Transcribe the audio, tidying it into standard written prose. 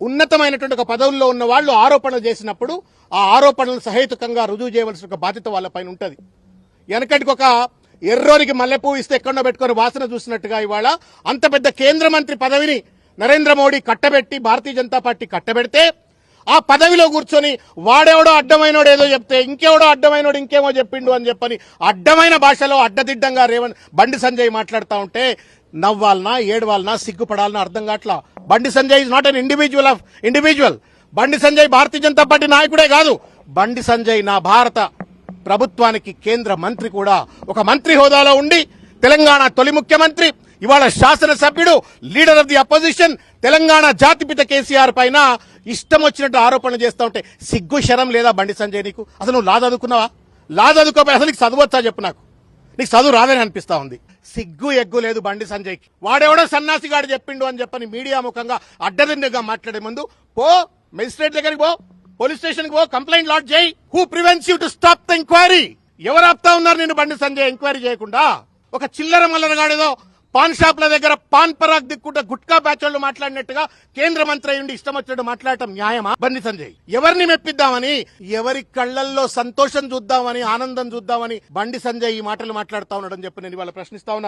ఉన్నతమైనటువంటి ఒక పదవుల్లో ఉన్న వాళ్ళు ఆరోపణలు చేసినప్పుడు ఆ ఆరోపణలను సహేతుకంగా రుజువు చేయవలసిన ఒక బాధ్యత వాళ్ళపైన ఉంటుంది. వెనకటికి ఒక ఎర్రోనికి మల్లెపూ ఇస్తే ఎక్కడో పెట్టుకుని వాసన చూసినట్టుగా ఇవాళ అంత పెద్ద కేంద్ర మంత్రి పదవిని నరేంద్ర మోడీ కట్టబెట్టి భారతీయ జనతా పార్టీ కట్టబెడితే ఆ పదవిలో కూర్చొని వాడెవడో అడ్డమైనోడు ఏదో చెప్తే ఇంకెవడో అడ్డమైనోడు ఇంకేమో చెప్పిండు అని చెప్పని అడ్డమైన భాషలో అడ్డదిడ్డంగా బండి సంజయ్ మాట్లాడుతూ ఉంటే నవ్వాలనా ఏడవాలనా సిగ్గుపడాలనా అర్థం కావట్లా. Bandi Sanjay is not an individual. Bandi Sanjay Bharatiya Janata party నాయకుడే కాదు. బండి సంజయ్ నా భారత ప్రభుత్వానికి కేంద్ర మంత్రి కూడా. ఒక మంత్రి హోదాలో ఉండి తెలంగాణ తొలి ముఖ్యమంత్రి, ఇవాళ శాసనసభ్యుడు, leader of the opposition, Telangana జాతిపిత కేసీఆర్ పైన ఇష్టం వచ్చినట్టు ఆరోపణలు చేస్తూ ఉంటే సిగ్గు శరం లేదా బండి సంజయ్ నీకు? అసలు నువ్వు లా చదువుకున్నావా? లా చదువుకోపోయి అసలు నీకు చదవచ్చా చెప్పు? నీకు చదువు రాదని అనిపిస్తా ఉంది. సిగ్గు ఎగ్గు లేదు బండి సంజయ్కి. వాడెవడో సన్నాసిగాడు చెప్పిండు అని చెప్పని మీడియా ముఖంగా అడ్డదిండగా మాట్లాడే ముందు పో మెజిస్ట్రేట్ దగ్గరికి పో, పోలీస్ స్టేషన్ కి పో, కంప్లైంట్ లాడ్జ్ చేయి. Who prevents you to stop the enquiry? ఎవరు ఆపుతా ఉన్నారు నేను బండి సంజయ్ ఎంక్వైరీ చేయకుండా? ఒక చిల్లర మల్లరగాడేదో పాన్ షాప్ల దగ్గర పాన్ పరాగ్ దిక్కుంటే గుట్కా బ్యాచ్ వాళ్ళు మాట్లాడినట్టుగా కేంద్ర మంత్రి అయ్యుండి ఇష్టం వచ్చినట్టు మాట్లాడటం న్యాయమా? బండి సంజయ్ ఎవరిని మెప్పిద్దామని, ఎవరి కళ్లల్లో సంతోషం చూద్దామని, ఆనందం చూద్దామని బండి సంజయ్ ఈ మాటలు మాట్లాడుతా ఉన్నాడని చెప్పి నేను ఇవాళ ప్రశ్నిస్తా ఉన్నాను.